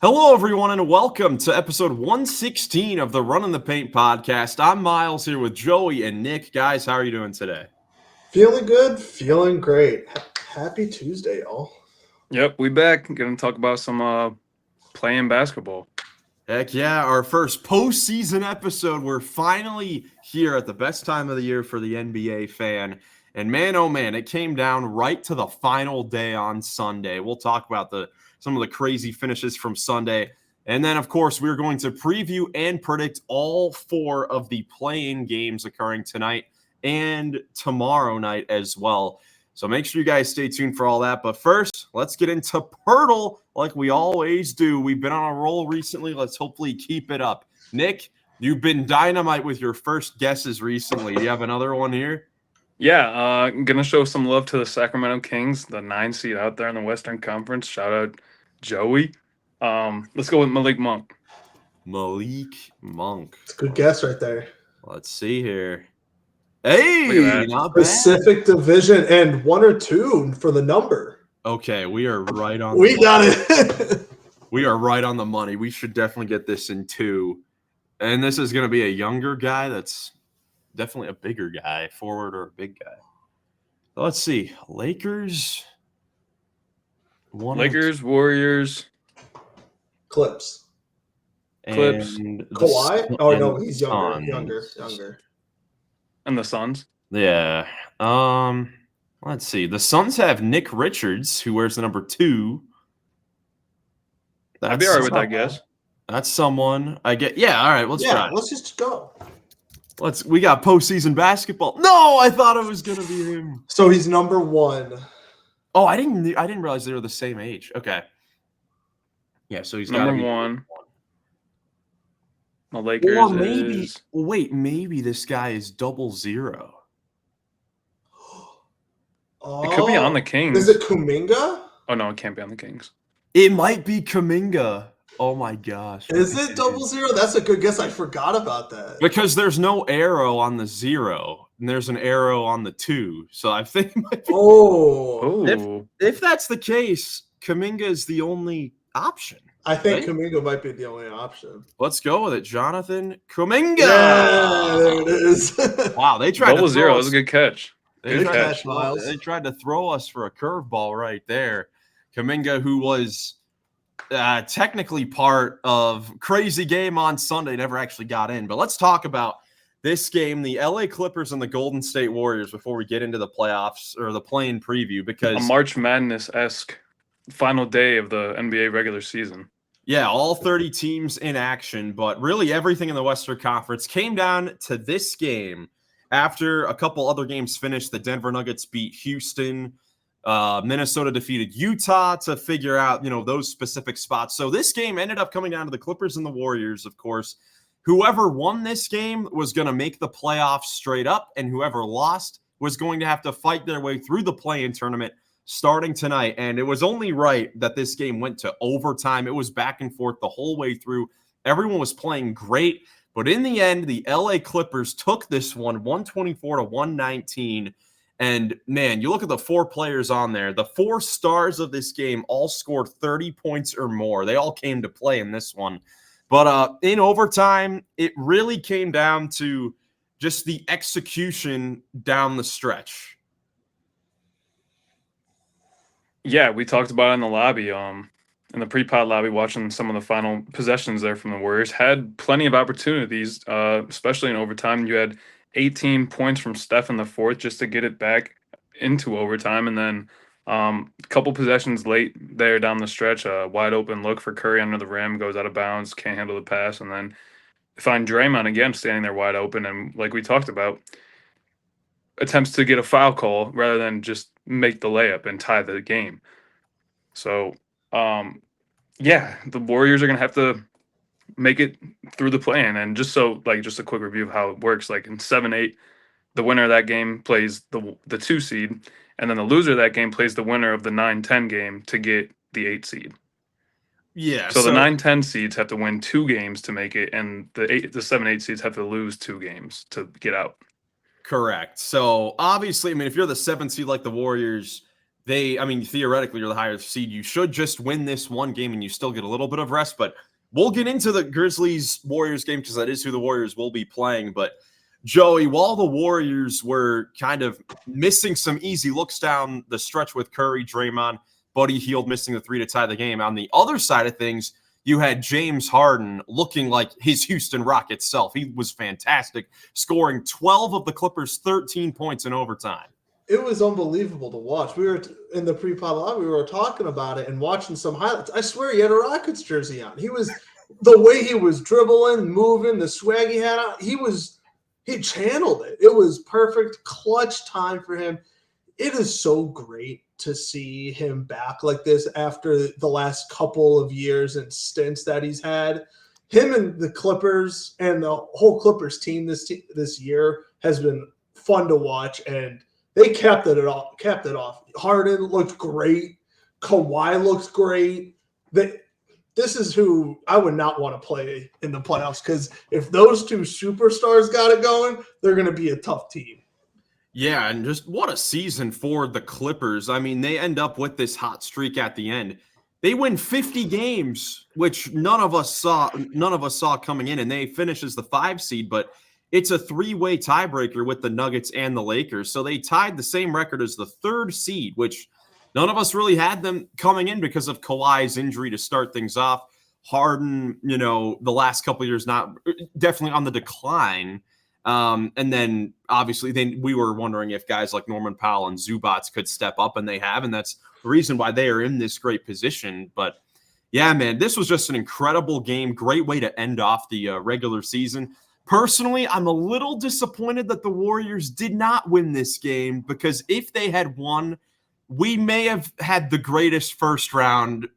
Hello, everyone, and welcome to episode 116 of the Runnin The Paint Podcast. I'm Miles here with Joey and Nick. Guys, how are you doing today? Feeling good, feeling great. Happy Tuesday, y'all. Yep, we back. Gonna talk about some playing basketball. Heck yeah, our first postseason episode. We're finally here at the best time of the year for the NBA fan. And man, oh man, it came down right to the final day on Sunday. We'll talk about some of the crazy finishes from Sunday. And then, of course, we're going to preview and predict all four of the play-in games occurring tonight and tomorrow night as well. So make sure you guys stay tuned for all that. But first, let's get into PERTL like we always do. We've been on a roll recently. Let's hopefully keep it up. Nick, you've been dynamite with your first guesses recently. Do you have another one here? Yeah, I'm gonna show some love to the Sacramento Kings, the 9 seed out there in the Western Conference. Shout out Joey. Let's go with Malik Monk. Malik Monk. It's a good guess right there. Let's see here. Hey, not bad. Pacific Division and 1 or 2 for the number. Okay, we are right on. We got it. We are right on the money. We should definitely get this in 2. And this is going to be a younger guy that's definitely a bigger guy, forward or a big guy. So let's see. Lakers, Warriors, Clips. and Kawhi? Oh, no, he's Suns. younger. and the Suns. Yeah. Let's see. The Suns have Nick Richards, who wears the number 2. I'd be all right with that guess. That's someone I get. Yeah, all right. Let's try. Let's just go. We got postseason basketball. No, I thought it was gonna be him. So he's number 1. Oh, I didn't realize they were the same age. Okay. Yeah, so he's Number gotta be 1. The Lakers Or maybe is maybe this guy is 00. it could be on the Kings. Is it Kuminga? Oh no, it can't be on the Kings. It might be Kuminga. Oh my gosh. Is it 00? That's a good guess. I forgot about that. Because there's no arrow on the 0, and there's an arrow on the 2. So I think it might be, Oh, if that's the case, Kuminga is the only option. I think Right? Kuminga might be the only option. Let's go with it. Jonathan Kuminga. Yeah, there it is. Wow, they tried to 0. throw That us. was a good catch. They Good tried, catch, Miles. they tried to throw us for a curveball right there. Kuminga, who was technically part of crazy game on Sunday, never actually got in. But let's talk about this game, the LA Clippers and the Golden State Warriors, before we get into the playoffs or the play-in preview. Because A March Madness-esque final day of the NBA regular season. yeah, all 30 teams in action, but really everything in the Western Conference came down to this game. After a couple other games finished, the Denver Nuggets beat Houston. Minnesota defeated Utah to figure out, those specific spots. So this game ended up coming down to the Clippers and the Warriors, of course. Whoever won this game was going to make the playoffs straight up, and whoever lost was going to have to fight their way through the play-in tournament starting tonight. And it was only right that this game went to overtime. It was back and forth the whole way through. Everyone was playing great. But in the end, the LA Clippers took this one 124-119. And, man, you look at the 4 players on there. The 4 stars of this game all scored 30 points or more. They all came to play in this one. But in overtime, it really came down to just the execution down the stretch. Yeah, we talked about it in the lobby, in the pre-pod lobby, watching some of the final possessions there from the Warriors. Had plenty of opportunities, especially in overtime. You had 18 points from Steph in the 4th just to get it back into overtime. And then a couple possessions late there down the stretch, a wide open look for Curry under the rim, goes out of bounds, can't handle the pass. And then find Draymond again standing there wide open. And like we talked about, attempts to get a foul call rather than just make the layup and tie the game. So, yeah, the Warriors are going to have to make it through the play-in. And just a quick review of how it works. Like in 7-8, the winner of that game plays the 2 seed, and then the loser of that game plays the winner of the 9-10 game to get the 8 seed. Yeah. So the 9-10 seeds have to win 2 games to make it, and the 7-8 seeds have to lose 2 games to get out. Correct. So obviously, if you're the 7th seed like the Warriors, theoretically, you're the higher seed. You should just win this one game and you still get a little bit of rest. But we'll get into the Grizzlies-Warriors game because that is who the Warriors will be playing. But Joey, while the Warriors were kind of missing some easy looks down the stretch with Curry, Draymond, Buddy Hield missing the 3 to tie the game, on the other side of things, you had James Harden looking like his Houston Rockets self. He was fantastic, scoring 12 of the Clippers' 13 points in overtime. It was unbelievable to watch. We were in the pre-pod lobby, we were talking about it and watching some highlights. I swear he had a Rockets jersey on. The way he was dribbling, moving, the swag he had on, he channeled it. It was perfect, clutch time for him. It is so great to see him back like this after the last couple of years and stints that he's had. Him and the Clippers and the whole Clippers team this year has been fun to watch, and they kept it off. Harden looked great. Kawhi looked great. This is who I would not want to play in the playoffs, because if those two superstars got it going, they're going to be a tough team. Yeah, and just what a season for the Clippers. I mean, they end up with this hot streak at the end. They win 50 games, which none of us saw coming in, and they finish as the 5 seed, but it's a 3-way tiebreaker with the Nuggets and the Lakers. So they tied the same record as the 3rd seed, which none of us really had them coming in because of Kawhi's injury to start things off. Harden, the last couple of years, not definitely on the decline. And then obviously we were wondering if guys like Norman Powell and Zubats could step up, and they have, and that's the reason why they are in this great position. But yeah, man, this was just an incredible game. Great way to end off the regular season. Personally, I'm a little disappointed that the Warriors did not win this game, because if they had won, we may have had the greatest first round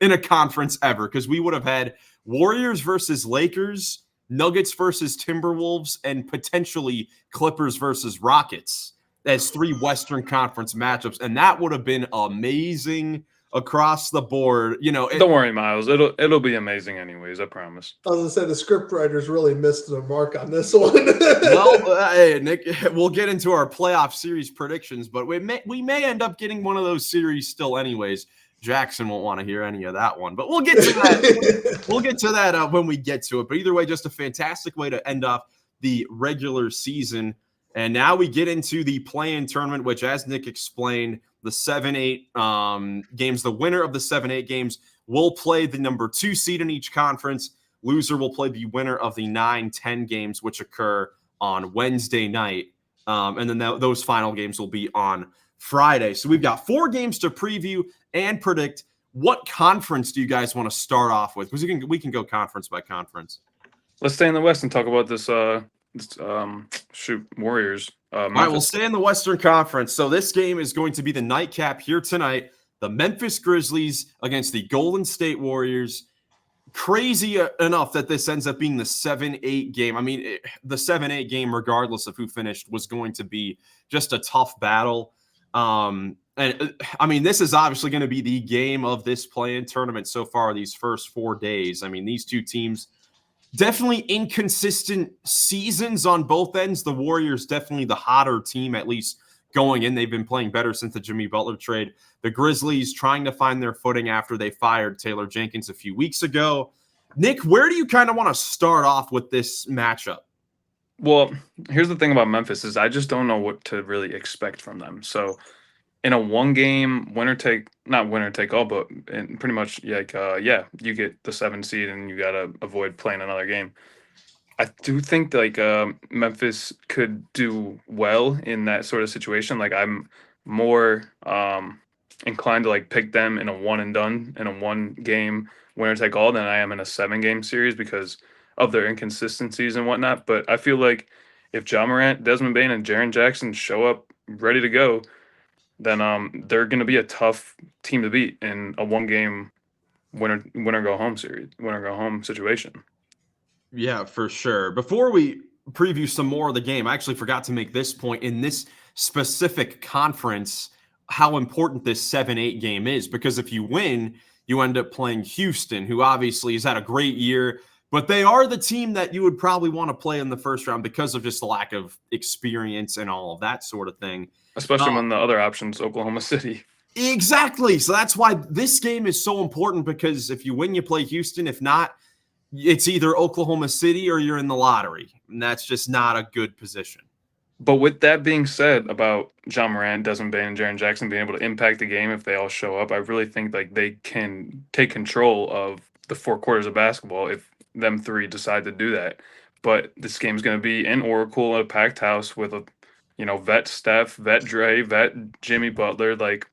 in a conference ever, because we would have had Warriors versus Lakers, Nuggets versus Timberwolves, and potentially Clippers versus Rockets as 3 Western Conference matchups. And that would have been amazing across the board. Don't worry, Miles. It'll be amazing anyways, I promise. I was going to say, the script writers really missed the mark on this one. Well, hey, Nick, we'll get into our playoff series predictions, but we may end up getting one of those series still anyways. Jackson won't want to hear any of that one, but we'll get to that. We'll get to that when we get to it. But either way, just a fantastic way to end off the regular season. And now we get into the play-in tournament, which, as Nick explained, the 7-8 games, the winner of the 7-8 games will play the number 2 seed in each conference. Loser will play the winner of the 9-10 games, which occur on Wednesday night. And then those final games will be on Friday. So we've got 4 games to preview and predict. What conference do you guys want to start off with? Because we can go conference by conference. Let's stay in the West and talk about this Warriors. All right, we'll stay in the Western Conference. So this game is going to be the nightcap here tonight. The Memphis Grizzlies against the Golden State Warriors. Crazy enough that this ends up being the 7-8 game. I mean, the 7-8 game, regardless of who finished, was going to be just a tough battle. And I mean, this is obviously going to be the game of this play-in tournament so far, these first 4 days. I mean, these two teams, definitely inconsistent seasons on both ends. The Warriors definitely the hotter team, at least going in. They've been playing better since the Jimmy Butler trade. The Grizzlies trying to find their footing after they fired Taylor Jenkins a few weeks ago. Nick, where do you kind of want to start off with this matchup? Well, here's the thing about Memphis is I just don't know what to really expect from them. So in a 1-game not winner take all, but in pretty much you get the 7 seed and you got to avoid playing another game. I do think Memphis could do well in that sort of situation. Like, I'm more inclined to pick them in a 1 and done, in a 1-game winner take all, than I am in a 7-game series because of their inconsistencies and whatnot. But I feel like if Ja Morant, Desmond Bane, and Jaren Jackson show up ready to go, then they're going to be a tough team to beat in a 1-game winner go home situation. Yeah, for sure. Before we preview some more of the game, I actually forgot to make this point in this specific conference, how important this 7-8 game is, because if you win, you end up playing Houston, who obviously has had a great year, but they are the team that you would probably want to play in the first round because of just the lack of experience and all of that sort of thing. Especially when the other option's Oklahoma City. Exactly. So that's why this game is so important, because if you win, you play Houston. If not, it's either Oklahoma City or you're in the lottery. And that's just not a good position. But with that being said about John Morant, Desmond Bane, and Jaren Jackson being able to impact the game if they all show up, I really think like they can take control of the 4 quarters of basketball if them 3 decide to do that. But this game's going to be in Oracle at a packed house with a, vet Steph, vet Dre, vet Jimmy Butler. Like,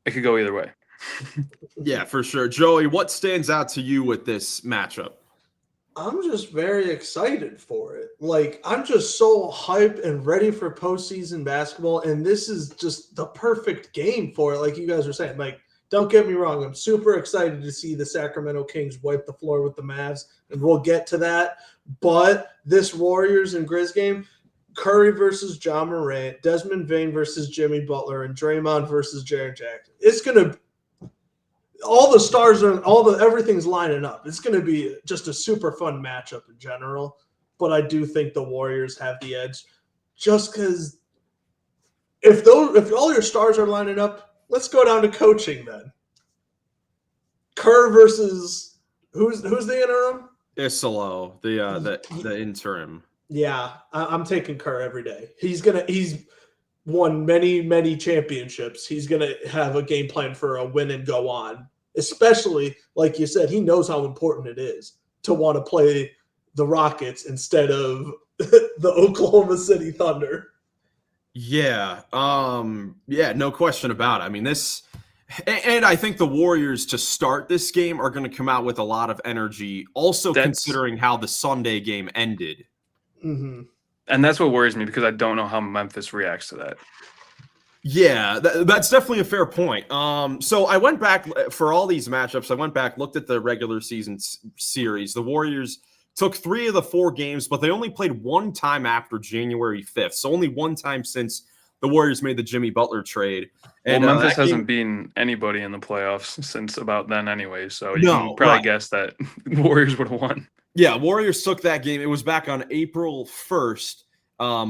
it could go either way. Yeah, for sure. Joey, what stands out to you with this matchup? I'm just very excited for it. Like, I'm just so hyped and ready for postseason basketball, and this is just the perfect game for it. Like you guys were saying, like, don't get me wrong, I'm super excited to see the Sacramento Kings wipe the floor with the Mavs, and we'll get to that. But this Warriors and Grizz game, Curry versus John Morant, Desmond Bane versus Jimmy Butler, and Draymond versus Jaren Jackson. It's gonna all the stars are everything's lining up. It's gonna be just a super fun matchup in general. But I do think the Warriors have the edge, just because if all your stars are lining up, let's go down to coaching then. Kerr versus who's the interim? Isolo, the interim. Yeah, I'm taking Kerr every day. He's won many championships. He's gonna have a game plan for a win and go on. Especially, like you said, he knows how important it is to want to play the Rockets instead of the Oklahoma City Thunder. Yeah, no question about it. I mean, and I think the Warriors to start this game are going to come out with a lot of energy, also considering how the Sunday game ended. Mm-hmm. And that's what worries me, because I don't know how Memphis reacts to that. Yeah, that's definitely a fair point. So I went back for all these matchups. I went back, looked at the regular season series. The Warriors took 3 of the 4 games, but they only played 1 time after January 5th. So only 1 time since the Warriors made the Jimmy Butler trade. And Memphis hasn't beaten anybody in the playoffs since about then anyway. So you can probably guess that Warriors would have won. Yeah, Warriors took that game. It was back on April 1st.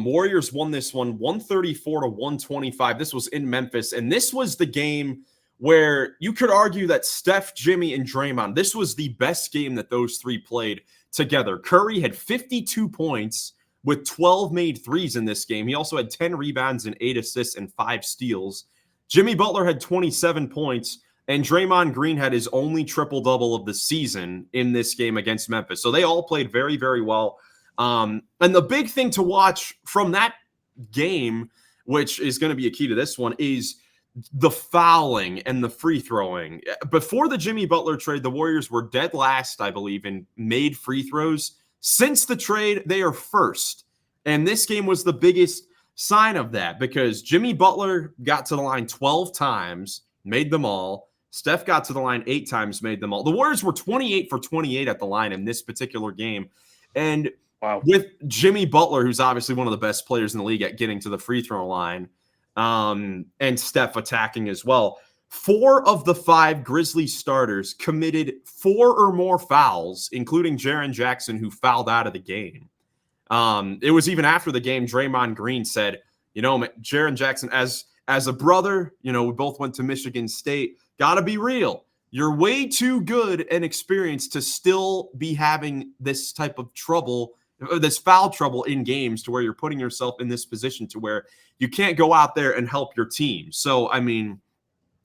Warriors won this one 134-125. This was in Memphis. And this was the game where you could argue that Steph, Jimmy, and Draymond, this was the best game that those 3 played together. Curry had 52 points with 12 made threes in this game. He also had 10 rebounds and 8 assists and 5 steals. Jimmy Butler had 27 points, and Draymond Green had his only triple-double of the season in this game against Memphis. So they all played very, very well. And the big thing to watch from that game, which is going to be a key to this one, is the fouling and the free throwing. Before the Jimmy Butler trade, the Warriors were dead last, I believe, in made free throws. Since the trade, they are first. And this game was the biggest sign of that, because Jimmy Butler got to the line 12 times, made them all. Steph got to the line 8 times, made them all. The Warriors were 28 for 28 at the line in this particular game. And with Jimmy Butler, who's obviously one of the best players in the league at getting to the free throw line, and Steph attacking as well, 4 of the 5 Grizzlies starters committed 4 or more fouls, including Jaren Jackson, who fouled out of the game. It was even after the game, Draymond Green said, Jaren Jackson, as a brother, we both went to Michigan State, got to be real. You're way too good and experienced to still be having this type of trouble, this foul trouble in games, to where you're putting yourself in this position to where you can't go out there and help your team. So, I mean,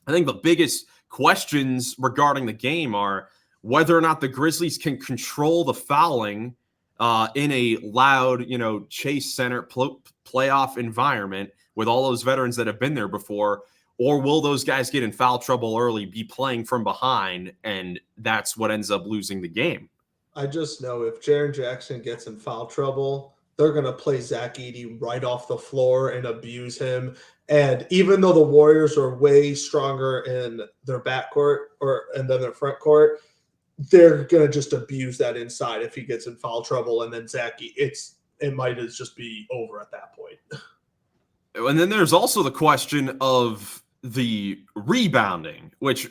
I think the biggest questions regarding the game are whether or not the Grizzlies can control the fouling in a loud, Chase Center playoff environment with all those veterans that have been there before, or will those guys get in foul trouble early, be playing from behind, and that's what ends up losing the game? I just know if Jaren Jackson gets in foul trouble, they're going to play Zach Edey right off the floor and abuse him. And even though the Warriors are way stronger in their backcourt and then their front court, they're going to just abuse that inside if he gets in foul trouble. And then Zach, it might just be over at that point. And then there's also the question of the rebounding, which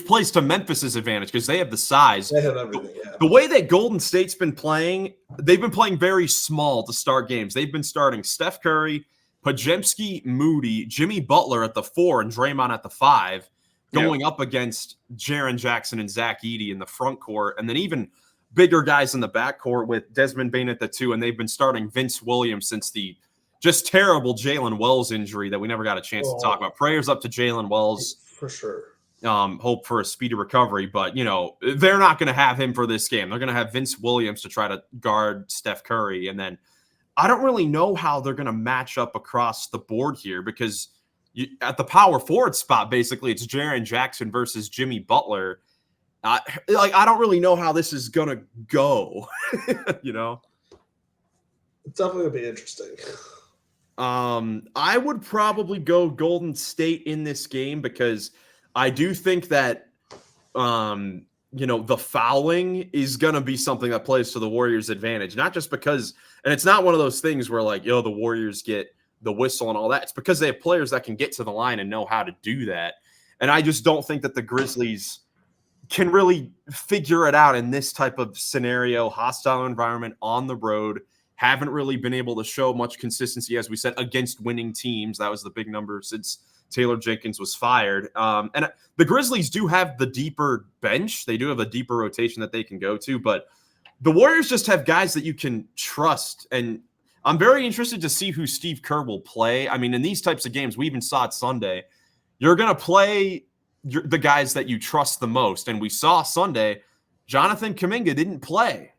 plays to Memphis's advantage because they have the size. They have everything. Yeah. The way that Golden State's been playing, they've been playing very small to start games. They've been starting Steph Curry, Podziemski, Moody, Jimmy Butler at the 4, and Draymond at the 5, going up against Jaren Jackson and Zach Edey in the front court, and then even bigger guys in the back court with Desmond Bane at the 2, and they've been starting Vince Williams since the just terrible Jalen Wells injury that we never got a chance to talk about. Prayers up to Jalen Wells. For sure. Hope for a speedy recovery, but they're not going to have him for this game. They're going to have Vince Williams to try to guard Steph Curry, and then I don't really know how they're going to match up across the board here because at the power forward spot, basically it's Jaren Jackson versus Jimmy Butler. I don't really know how this is going to go. It's definitely going to be interesting. I would probably go Golden State in this game because I do think that, the fouling is going to be something that plays to the Warriors' advantage, not just because, and it's not one of those things where the Warriors get the whistle and all that. It's because they have players that can get to the line and know how to do that. And I just don't think that the Grizzlies can really figure it out in this type of scenario, hostile environment on the road. Haven't really been able to show much consistency, as we said, against winning teams. That was the big number since Taylor Jenkins was fired. And the Grizzlies do have the deeper bench. They do have a deeper rotation that they can go to, but the Warriors just have guys that you can trust. And I'm very interested to see who Steve Kerr will play. I mean, in these types of games, we even saw it Sunday, you're going to play the guys that you trust the most. And we saw Sunday, Jonathan Kuminga didn't play,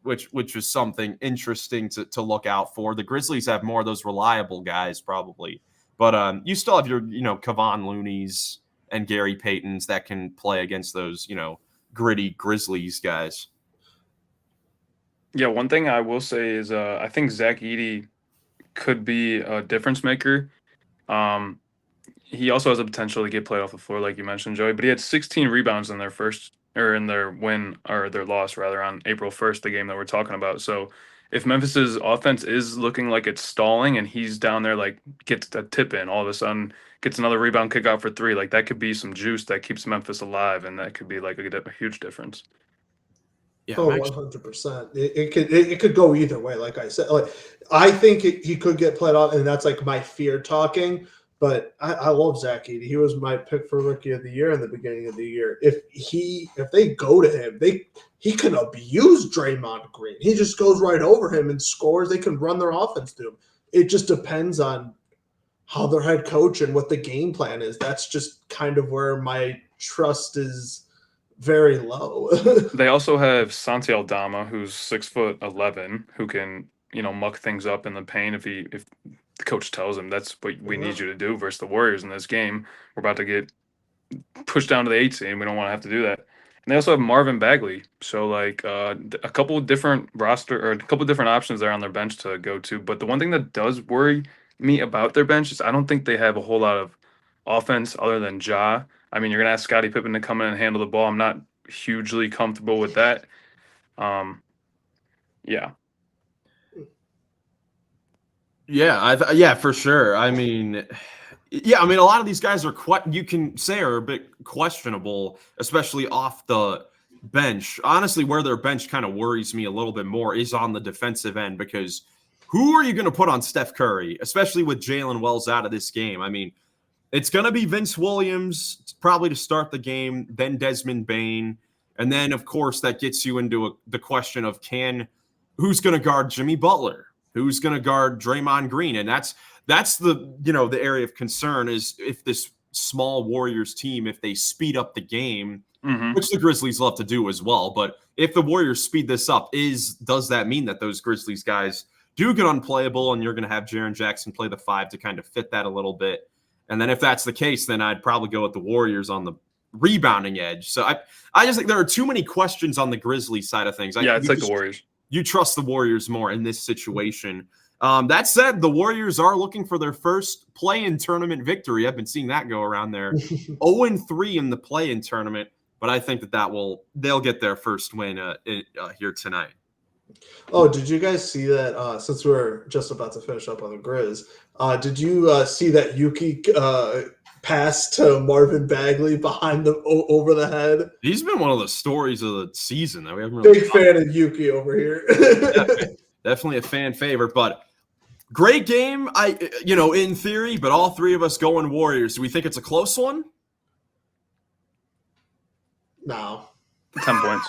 which was something interesting to look out for. The Grizzlies have more of those reliable guys probably. But you still have your, Kevon Looney's and Gary Payton's that can play against those, gritty Grizzlies guys. Yeah, one thing I will say is I think Zach Edey could be a difference maker. He also has the potential to get played off the floor, like you mentioned, Joey. But he had 16 rebounds in their win, or their loss rather, on April 1st, the game that we're talking about. So if Memphis's offense is looking like it's stalling and he's down there, gets a tip in, all of a sudden gets another rebound kick out for 3, that could be some juice that keeps Memphis alive, and that could be a huge difference. Yeah, 100%. It could go either way. Like I said, I think he could get played off, and that's my fear talking. But I love Zach Edey. He was my pick for Rookie of the Year in the beginning of the year. If they go to him, he can abuse Draymond Green. He just goes right over him and scores. They can run their offense to him. It just depends on how their head coach and what the game plan is. That's just kind of where my trust is very low. They also have Santi Aldama, who's 6'11", who can muck things up in the paint if the coach tells him that's what we need you to do versus the Warriors in this game. We're about to get pushed down to the 8 seed. We don't want to have to do that. And they also have Marvin Bagley. So a couple of different options there on their bench to go to. But the one thing that does worry me about their bench is I don't think they have a whole lot of offense other than Ja. I mean, you're going to ask Scottie Pippen to come in and handle the ball. I'm not hugely comfortable with that. Yeah. Yeah, for sure. I mean, a lot of these guys are you can say are a bit questionable, especially off the bench. Honestly, where their bench kind of worries me a little bit more is on the defensive end, because who are you going to put on Steph Curry, especially with Jalen Wells out of this game? I mean, it's going to be Vince Williams probably to start the game, then Desmond Bane, and then, of course, that gets you into the question of who's going to guard Jimmy Butler? Who's going to guard Draymond Green? And that's the the area of concern is if this small Warriors team, if they speed up the game, which the Grizzlies love to do as well. But if the Warriors speed this up, does that mean that those Grizzlies guys do get unplayable and you're going to have Jaren Jackson play the 5 to kind of fit that a little bit? And then if that's the case, then I'd probably go with the Warriors on the rebounding edge. So I just think there are too many questions on the Grizzlies side of things. Yeah, it's the Warriors. You trust the Warriors more in this situation. That said, the Warriors are looking for their first play-in tournament victory. I've been seeing that go around there. 0-3 in the play-in tournament, but I think they'll get their first win here tonight. Oh, did you guys see that? Since we're just about to finish up on the Grizz, did you see that Yuki pass to Marvin Bagley behind the over the head. He's been one of the stories of the season that we haven't really Big fan of Yuki over here. Definitely a fan favorite, but great game. In theory, but all three of us going Warriors. Do we think it's a close one? No. 10 points.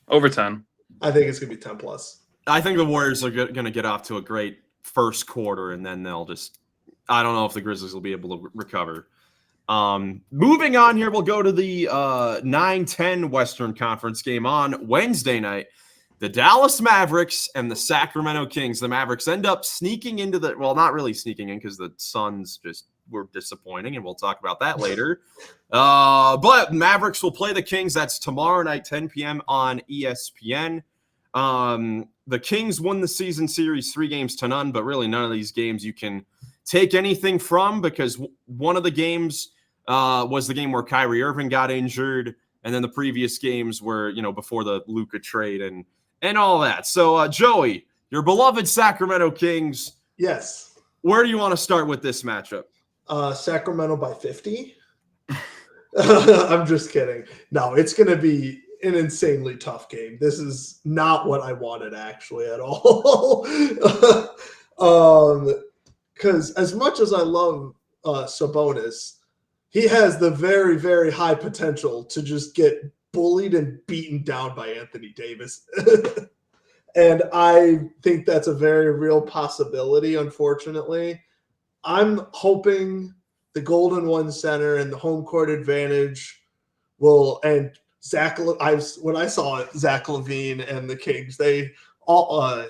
Over 10. I think it's going to be 10 plus. I think the Warriors are going to get off to a great first quarter, and then they'll just – I don't know if the Grizzlies will be able to recover. Moving on here, we'll go to the 9-10 Western Conference game on Wednesday night. The Dallas Mavericks and the Sacramento Kings. The Mavericks end up sneaking into the – well, not really sneaking in because the Suns just were disappointing, and we'll talk about that later. But Mavericks will play the Kings. That's tomorrow night, 10 p.m. on ESPN. The Kings won the season series 3-0, but really none of these games you can take anything from because one of the games was the game where Kyrie Irving got injured, and then the previous games were, before the Luka trade and all that. So, Joey, your beloved Sacramento Kings. Yes. Where do you want to start with this matchup? Sacramento by 50. I'm just kidding. No, it's going to be an insanely tough game. This is not what I wanted actually at all. Because as much as I love Sabonis, he has the very, very high potential to just get bullied and beaten down by Anthony Davis. And I think that's a very real possibility, unfortunately. I'm hoping the Golden One Center and the home court advantage will – and when I saw it, Zach LaVine and the Kings, they all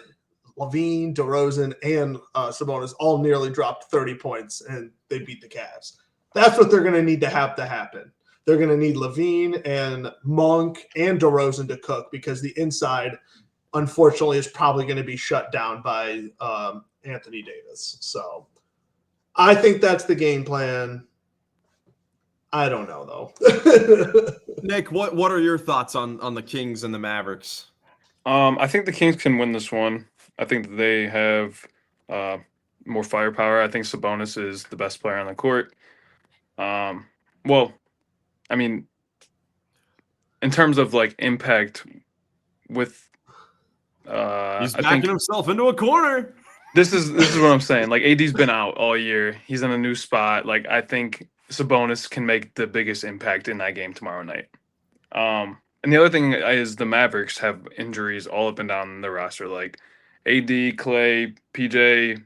LaVine, DeRozan, and Sabonis all nearly dropped 30 points, and they beat the Cavs. That's what they're going to need to have to happen. They're going to need LaVine and Monk and DeRozan to cook because the inside, unfortunately, is probably going to be shut down by Anthony Davis. So I think that's the game plan. I don't know, though. Nick, what are your thoughts on the Kings and the Mavericks? I think the Kings can win this one. I think that they have more firepower. I think Sabonis is the best player on the court. Well, I mean, in terms of like impact with he's backing himself into a corner. This is what I'm saying. Like AD's been out all year. He's in a new spot. Like I think Sabonis can make the biggest impact in that game tomorrow night. And the other thing is the Mavericks have injuries all up and down the roster. Like AD, Clay, PJ,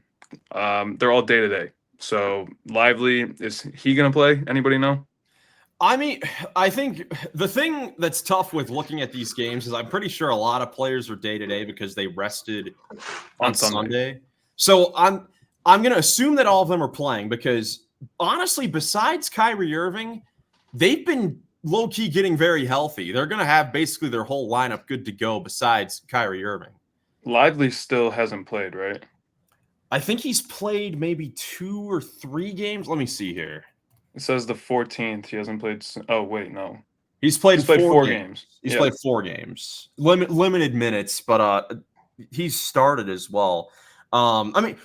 they're all day-to-day. So Lively, is he going to play? Anybody know? I mean, I think the thing that's tough with looking at these games is I'm pretty sure a lot of players are day-to-day because they rested on Sunday. So I'm going to assume that all of them are playing because honestly, besides Kyrie Irving, they've been low-key getting very healthy. They're going to have basically their whole lineup good to go besides Kyrie Irving. Lively still hasn't played, right? I think he's played maybe 2 or 3 games. Let me see here. It says the 14th. He hasn't played. Oh, wait, no. He's played 4 games. He's played 4 games. Limited minutes, but he's started as well. I mean,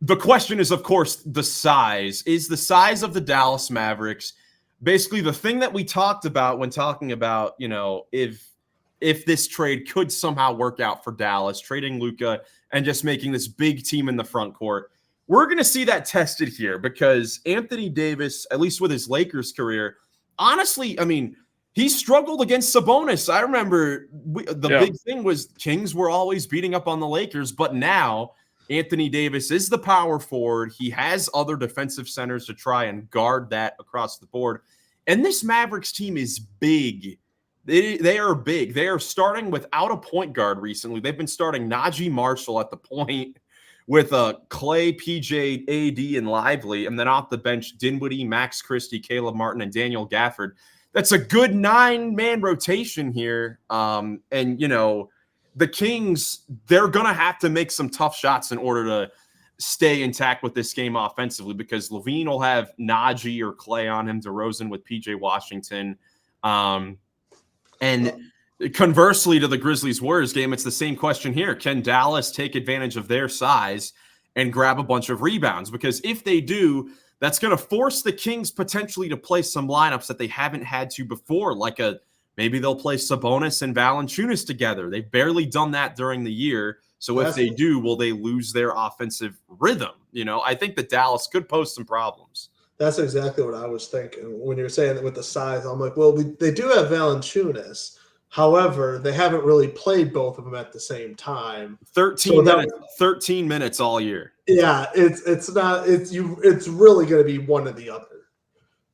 the question is, of course, the size. Is the size of the Dallas Mavericks basically the thing that we talked about when talking about, if this trade could somehow work out for Dallas, trading Luka and just making this big team in the front court? We're going to see that tested here because Anthony Davis, at least with his Lakers career, honestly, I mean, he struggled against Sabonis. I remember big thing was Kings were always beating up on the Lakers, but now Anthony Davis is the power forward. He has other defensive centers to try and guard that across the board. And this Mavericks team is big. They are big. They are starting without a point guard recently. They've been starting Najee Marshall at the point with Clay, PJ, AD, and Lively. And then off the bench, Dinwiddie, Max Christie, Caleb Martin, and Daniel Gafford. That's a good 9-man rotation here. The Kings, they're going to have to make some tough shots in order to stay intact with this game offensively because LaVine will have Najee or Clay on him, DeRozan with PJ Washington. And conversely to the Grizzlies-Warriors game, it's the same question here. Can Dallas take advantage of their size and grab a bunch of rebounds? Because if they do, that's going to force the Kings potentially to play some lineups that they haven't had to before, like maybe they'll play Sabonis and Valanciunas together. They've barely done that during the year. So if they do, will they lose their offensive rhythm? I think that Dallas could pose some problems. That's exactly what I was thinking when you were saying that with the size. I'm like, well, they do have Valanciunas. However, they haven't really played both of them at the same time. 13 minutes all year. Yeah, it's really going to be one or the other.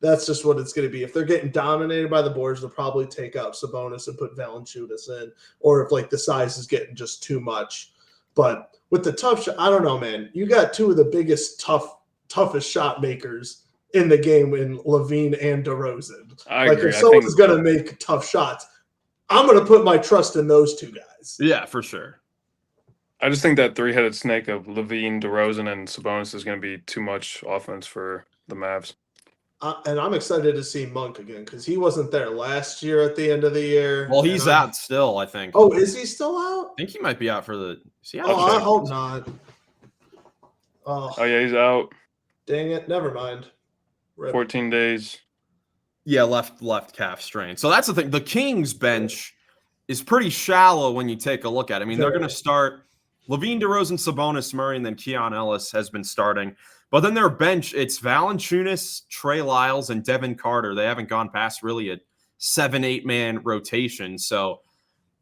That's just what it's going to be. If they're getting dominated by the boards, they'll probably take out Sabonis and put Valanciunas in, or if the size is getting just too much. But with the tough shot, I don't know, man. You got two of the biggest toughest shot makers in the game in Levine and DeRozan. I agree. If someone's going to make tough shots, I'm going to put my trust in those two guys. Yeah, for sure. I just think that three-headed snake of Levine, DeRozan, and Sabonis is going to be too much offense for the Mavs. And I'm excited to see Monk again because he wasn't there last year at the end of the year. Well, he's out still, I think. Oh, is he still out? I think he might be out for the – I hope not. Oh, yeah, he's out. Dang it. Never mind. Rip. 14 days. Yeah, left calf strain. So that's the thing. The Kings bench is pretty shallow when you take a look at it. I mean, they're going to start Levine, DeRozan, Sabonis, Murray, and then Keon Ellis has been starting. But then their bench, it's Valanciunas, Trey Lyles, and Devin Carter. They haven't gone past really a 7-8 man rotation. So,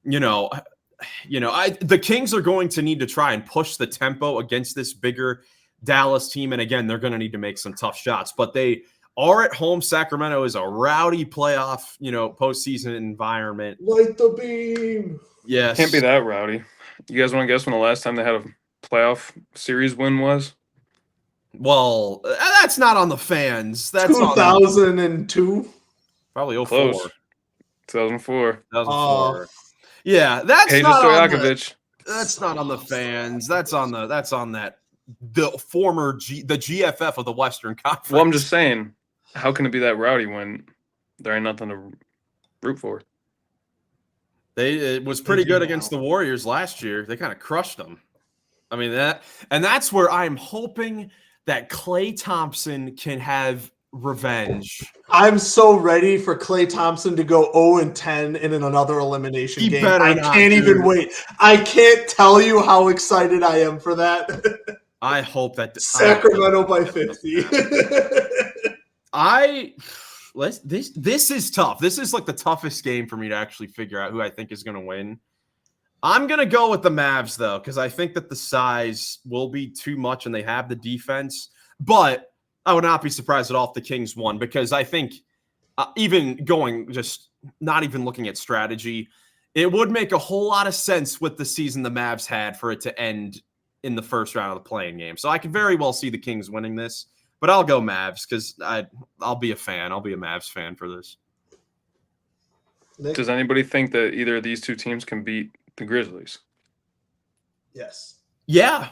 the Kings are going to need to try and push the tempo against this bigger Dallas team. And again, they're going to need to make some tough shots. But they are at home. Sacramento is a rowdy playoff, postseason environment. Light the beam. Yes. Can't be that rowdy. You guys want to guess when the last time they had a playoff series win was? Well, that's not on the fans. That's 2002. Probably 04. Close. 2004. Yeah, that's Peja not Stojakovic. That's not on the fans. That's on the former the GFF of the Western Conference. Well, I'm just saying, how can it be that rowdy when there ain't nothing to root for? It was pretty good against the Warriors last year. They kind of crushed them. I mean, that's where I'm hoping that Klay Thompson can have revenge. I'm so ready for Klay Thompson to go 0-10 in another elimination game. I can't even wait. I can't tell you how excited I am for that. I hope that Sacramento by 50. This is tough. This is like the toughest game for me to actually figure out who I think is going to win. I'm going to go with the Mavs, though, because I think that the size will be too much and they have the defense. But I would not be surprised at all if the Kings won, because I think even going just not even looking at strategy, it would make a whole lot of sense with the season the Mavs had for it to end in the first round of the play-in game. So I could very well see the Kings winning this, but I'll go Mavs because I'll be a fan. I'll be a Mavs fan for this. Does anybody think that either of these two teams can beat the Grizzlies? Yes. Yeah,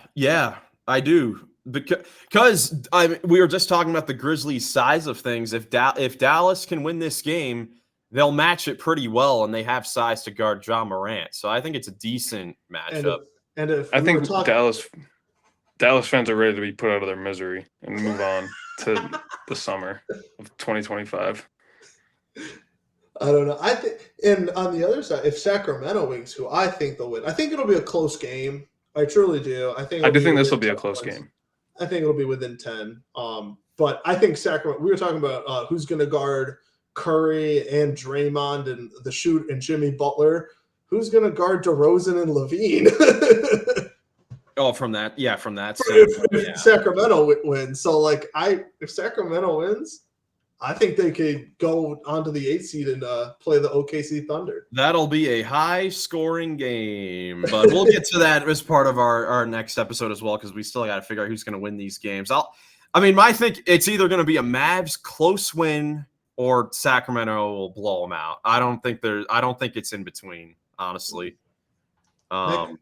I do. Because we were just talking about the Grizzlies' size of things. If Dallas can win this game, they'll match it pretty well, and they have size to guard John Morant. So I think it's a decent matchup. And if I think Dallas fans are ready to be put out of their misery and move on to the summer of 2025. I don't know. I think, and on the other side, if Sacramento wins, who I think they'll win, I think it'll be a close game. I truly do. I do think this will be a close game. I think it'll be within 10. But I think Sacramento. We were talking about who's going to guard Curry and Draymond and the shoot and Jimmy Butler. Who's going to guard DeRozan and Levine? From that. If Sacramento wins, so if Sacramento wins, I think they could go onto the 8th seed and play the OKC Thunder. That'll be a high-scoring game, but we'll get to that as part of our next episode as well, because we still got to figure out who's going to win these games. I think it's either going to be a Mavs close win or Sacramento will blow them out. I don't think it's in between, honestly. Nick,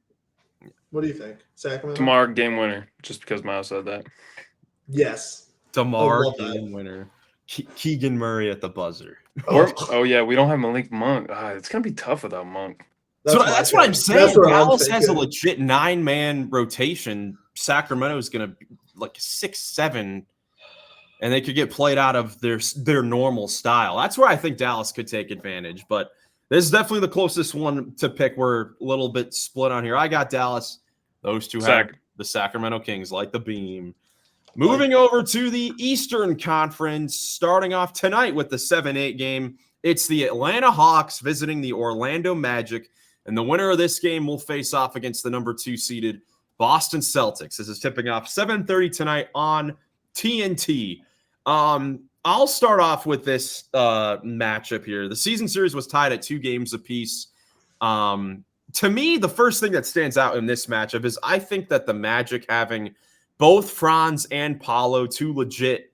what do you think, Sacramento? DeMar game winner, just because Miles said that. Yes, DeMar game winner. Keegan Murray at the buzzer. Yeah, we don't have Malik Monk. It's going to be tough without Monk. That's what I'm saying. Dallas has a legit 9-man rotation. Sacramento is going to be like 6-7. and they could get played out of their normal style. That's where I think Dallas could take advantage. But this is definitely the closest one to pick. We're a little bit split on here. I got Dallas. Those two have the Sacramento Kings, like the beam. Moving over to the Eastern Conference, starting off tonight with the 7-8 game. It's the Atlanta Hawks visiting the Orlando Magic, and the winner of this game will face off against the number 2 seeded Boston Celtics. This is tipping off 7:30 tonight on TNT. I'll start off with this matchup here. The season series was tied at 2 games apiece. To me, the first thing that stands out in this matchup is I think that the Magic having both Franz and Paolo, 2 legit,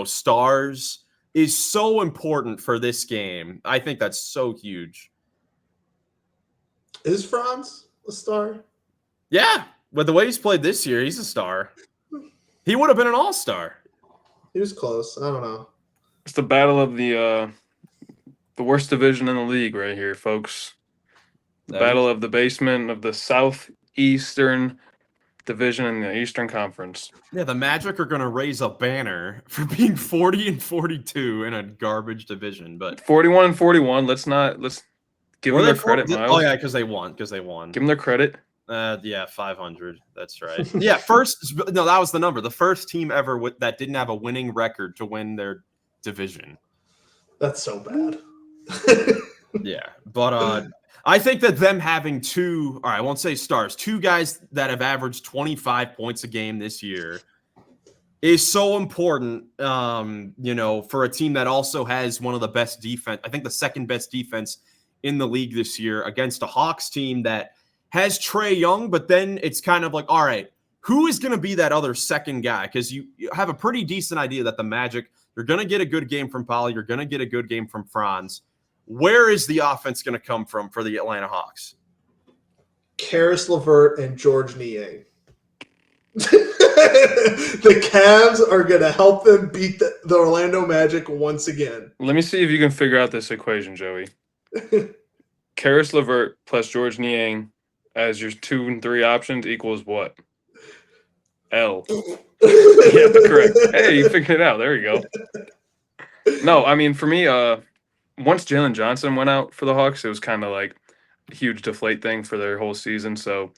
stars, is so important for this game. I think that's so huge. Is Franz a star? Yeah. With the way he's played this year, he's a star. He would have been an all-star. He was close. I don't know. It's the battle of the worst division in the league right here, folks. The battle of the basement of the Southeastern Division in the Eastern Conference. Yeah, the Magic are going to raise a banner for being 40-42 in a garbage division, but 41-41. Let's give them their credit, Miles. Oh yeah, because they won. Give them their credit. Yeah, 500. That's right. Yeah, that was the number. The first team ever that didn't have a winning record to win their division. That's so bad. Yeah, but I think that them having 2, I won't say stars, 2 guys that have averaged 25 points a game this year is so important, for a team that also has one of the best defense, I think the second best defense in the league this year against a Hawks team that has Trae Young, but then it's kind of like, all right, who is going to be that other second guy? Because you have a pretty decent idea that the Magic, you're going to get a good game from Paolo, you're going to get a good game from Franz. Where is the offense going to come from for the Atlanta Hawks? Karis LeVert and George Niang. The Cavs are going to help them beat the Orlando Magic once again. Let me see if you can figure out this equation, Joey. Karis LeVert plus George Niang as your 2 and 3 options equals what? L. Yeah, correct. Hey, you figured it out. There you go. No, I mean, for me, once Jalen Johnson went out for the Hawks, it was kind of like a huge deflate thing for their whole season. So,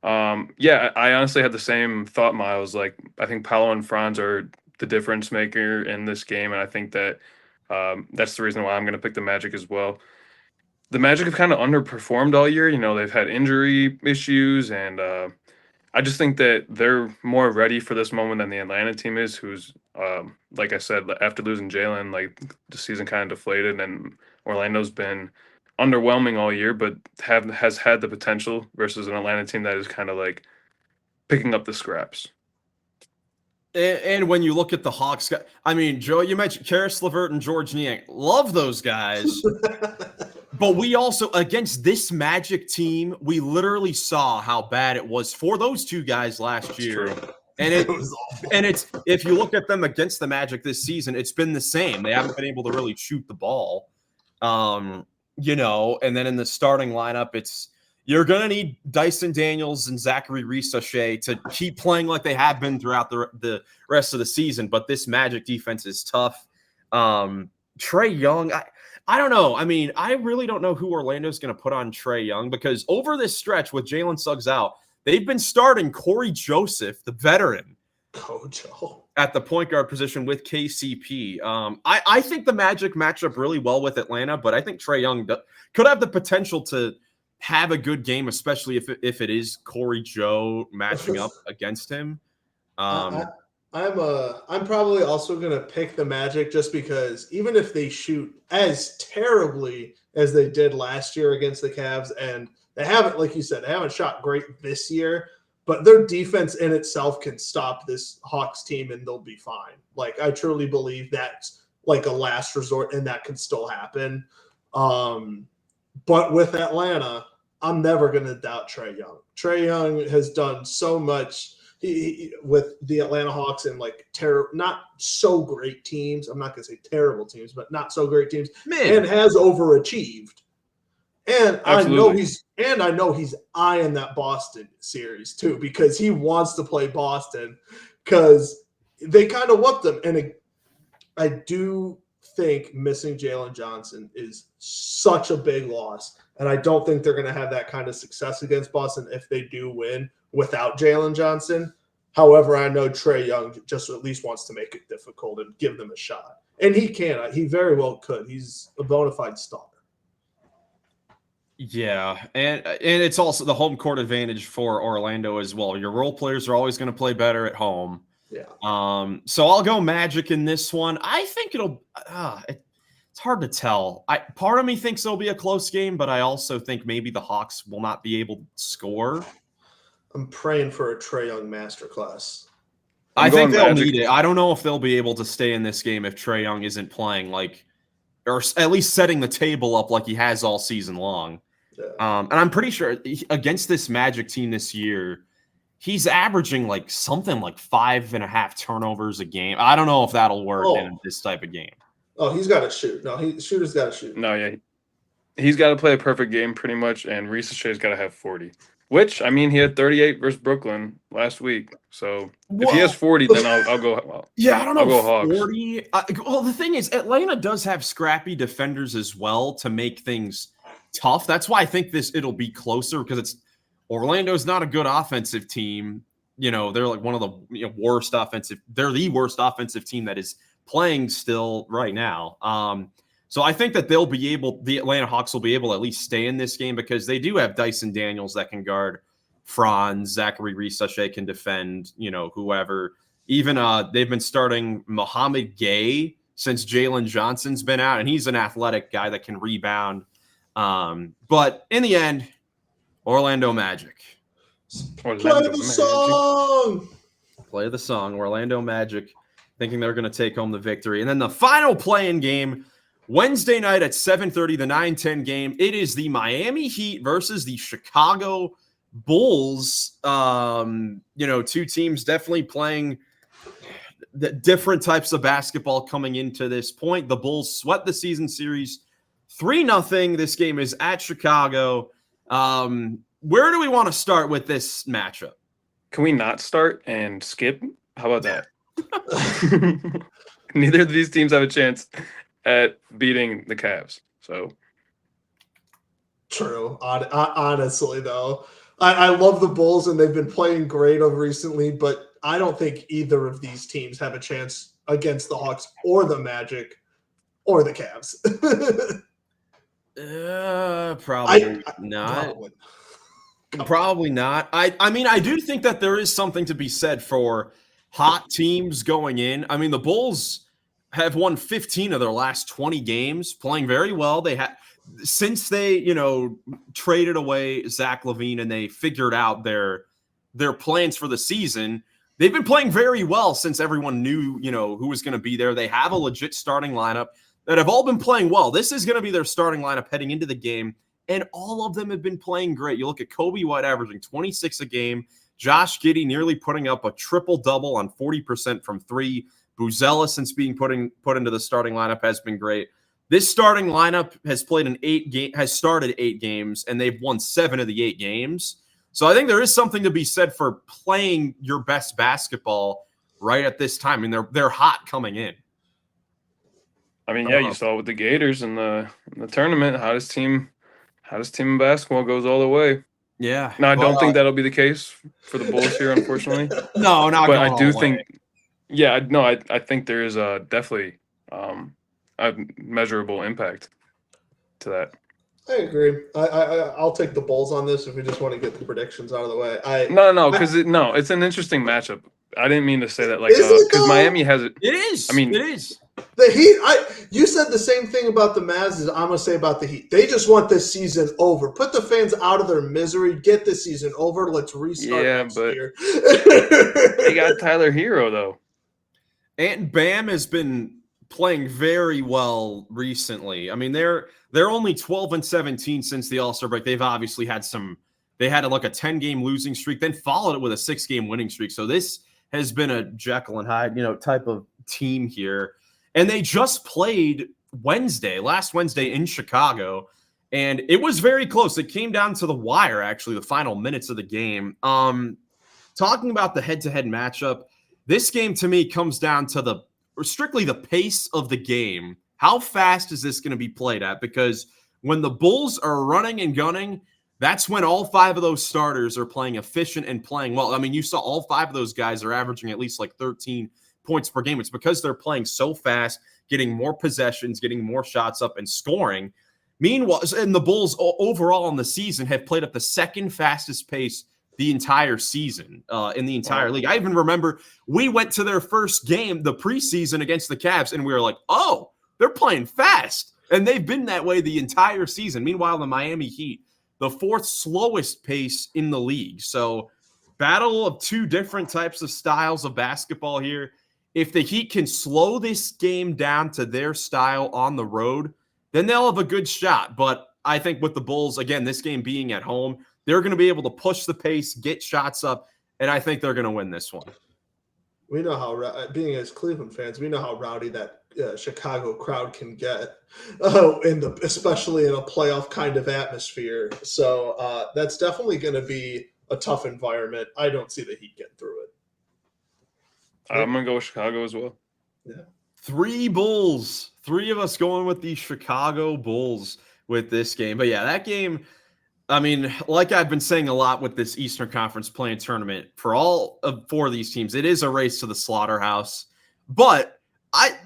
I honestly had the same thought, Miles. Like, I think Paolo and Franz are the difference maker in this game, and I think that that's the reason why I'm going to pick the Magic as well. The Magic have kind of underperformed all year. They've had injury issues, and I just think that they're more ready for this moment than the Atlanta team is, who's, like I said, after losing Jalen, like the season kind of deflated, and Orlando's been underwhelming all year, but has had the potential versus an Atlanta team that is kind of like picking up the scraps. And when you look at the Hawks, I mean, Joe, you mentioned Karis LeVert and George Niang. Love those guys. But we also, against this Magic team, we literally saw how bad it was for those 2 guys last year. True. And it was awful. And it's, if you look at them against the Magic this season, it's been the same. They haven't been able to really shoot the ball. And then in the starting lineup, you're going to need Dyson Daniels and Zachary Reese-O'Shea to keep playing like they have been throughout the rest of the season. But this Magic defense is tough. Trae Young, I don't know. I mean, I really don't know who Orlando's going to put on Trae Young, because over this stretch with Jalen Suggs out, they've been starting Corey Joseph, the veteran, at the point guard position with KCP. I think the Magic match up really well with Atlanta, but I think Trae Young could have the potential to have a good game, especially if it is Corey Joe matching up against him. I'm probably also going to pick the Magic just because even if they shoot as terribly as they did last year against the Cavs, and they haven't, like you said, they haven't shot great this year, but their defense in itself can stop this Hawks team and they'll be fine. Like, I truly believe that's like a last resort and that can still happen. But with Atlanta, I'm never going to doubt Trae Young. Trae Young has done so much with the Atlanta Hawks and like not so great teams. I'm not going to say terrible teams, but not so great teams, and has overachieved. And absolutely. I know he's eyeing that Boston series too, because he wants to play Boston because they kind of whooped them. And I do think missing Jalen Johnson is such a big loss. And I don't think they're going to have that kind of success against Boston if they do win without Jalen Johnson. However, I know Trae Young just at least wants to make it difficult and give them a shot. And he can. He very well could. He's a bona fide star. Yeah, and it's also the home court advantage for Orlando as well. Your role players are always going to play better at home. Yeah. So I'll go Magic in this one. I think it'll it's hard to tell. Part of me thinks it'll be a close game, but I also think maybe the Hawks will not be able to score. I'm praying for a Trae Young masterclass. I think they'll need it. I don't know if they'll be able to stay in this game if Trae Young isn't playing, like, or at least setting the table up like he has all season long. Yeah. And I'm pretty sure against this Magic team this year, he's averaging like something like 5.5 turnovers a game. I don't know if that'll work in this type of game. Oh, he's got to shoot. No, shooter's got to shoot. No, yeah. He's got to play a perfect game pretty much, and Reese Shea's got to have 40. Which, I mean, he had 38 versus Brooklyn last week. So if he has 40, then I'll go. Well, yeah, I don't know. I'll go Hawks. 40. Well, the thing is, Atlanta does have scrappy defenders as well to make things tough. That's why I think it'll be closer, because Orlando's not a good offensive team. You know, they're like one of the worst offensive. They're the worst offensive team that is playing still right now. So I think that the Atlanta Hawks will be able to at least stay in this game, because they do have Dyson Daniels that can guard Franz, Zachary Reese-Sachet can defend, whoever. Even they've been starting Mohamed Gay since Jalen Johnson's been out, and he's an athletic guy that can rebound. But in the end, Orlando Magic. Play the song. Play the song. Orlando Magic, thinking they're going to take home the victory. And then the final play-in game, Wednesday night at 7:30, the 9-10 game. It is the Miami Heat versus the Chicago Bulls. Two teams definitely playing the different types of basketball coming into this point. The Bulls swept the season series 3-0. This game is at Chicago. Where do we want to start with this matchup? Can we not start and skip? How about that? Neither of these teams have a chance at beating the Cavs. So true. Honestly, though, I love the Bulls, and they've been playing great over recently, but I don't think either of these teams have a chance against the Hawks or the Magic or the Cavs. Probably not. Probably not. I mean, I do think that there is something to be said for hot teams going in. I mean, the Bulls have won 15 of their last 20 games, playing very well. They had, since they, traded away Zach LaVine and they figured out their plans for the season. They've been playing very well since everyone knew, who was going to be there. They have a legit starting lineup that have all been playing well. This is going to be their starting lineup heading into the game, and all of them have been playing great. You look at Kobe White averaging 26 a game, Josh Giddey nearly putting up a triple-double on 40% from three. Buzella, since being put into the starting lineup, has been great. This starting lineup has started 8 games, and they've won 7 of the 8 games. So I think there is something to be said for playing your best basketball right at this time. I mean, they're hot coming in. I mean, yeah, you saw with the Gators in the tournament, hottest team in basketball goes all the way. Yeah. Now, I don't think that'll be the case for the Bulls here, unfortunately. No, not. But I do think. Yeah, no, I think there is definitely a measurable impact to that. I agree. I'll take the Bulls on this if we just want to get the predictions out of the way. No, because it's an interesting matchup. I didn't mean to say that because Miami has it. It is. I mean, it is. The Heat. You said the same thing about the Mavs as I'm gonna say about the Heat. They just want this season over. Put the fans out of their misery. Get this season over. Let's restart next year. They got Tyler Hero though. And Bam has been playing very well recently. I mean, they're only 12-17 since the All-Star break. They've obviously had they had like a 10-game losing streak, then followed it with a 6-game winning streak. So this has been a Jekyll and Hyde, type of team here. And they just played last Wednesday in Chicago, and it was very close. It came down to the wire, actually, the final minutes of the game. Talking about the head-to-head matchup, this game to me comes down to the strictly the pace of the game. How fast is this going to be played at? Because when the Bulls are running and gunning, that's when all 5 of those starters are playing efficient and playing well. I mean, you saw all 5 of those guys are averaging at least like 13 points per game. It's because they're playing so fast, getting more possessions, getting more shots up, and scoring. Meanwhile, and the Bulls overall in the season have played at the second fastest pace the entire season in the entire league. I even remember we went to their first game, the preseason against the Cavs, and we were like, oh, they're playing fast. And they've been that way the entire season. Meanwhile, the Miami Heat, the 4th slowest pace in the league. So battle of 2 different types of styles of basketball here. If the Heat can slow this game down to their style on the road, then they'll have a good shot. But I think with the Bulls, again, this game being at home, they're going to be able to push the pace, get shots up, and I think they're going to win this one. We know how, being as Cleveland fans, we know how rowdy that Chicago crowd can get, especially in a playoff kind of atmosphere. So that's definitely going to be a tough environment. I don't see the Heat getting through it. I'm going to go with Chicago as well. Yeah. 3 Bulls. 3 of us going with the Chicago Bulls with this game. But yeah, that game, I mean, like I've been saying a lot with this Eastern Conference play-in tournament, for all 4 of these teams, it is a race to the slaughterhouse. But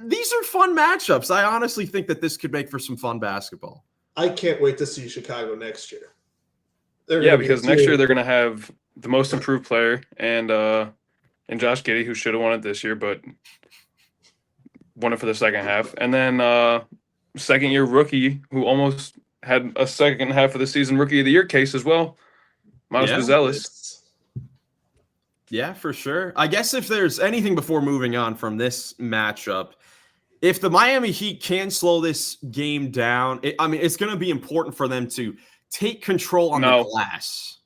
these are fun matchups. I honestly think that this could make for some fun basketball. I can't wait to see Chicago next year. Because next year they're going to have the most improved player and Josh Giddey, who should have won it this year, but won it for the second half. And then second-year rookie who almost had a second half of the season Rookie of the Year case as well, Miles Buzelis. Yeah, for sure. I guess if there's anything before moving on from this matchup, if the Miami Heat can slow this game down, it's going to be important for them to take control on the glass.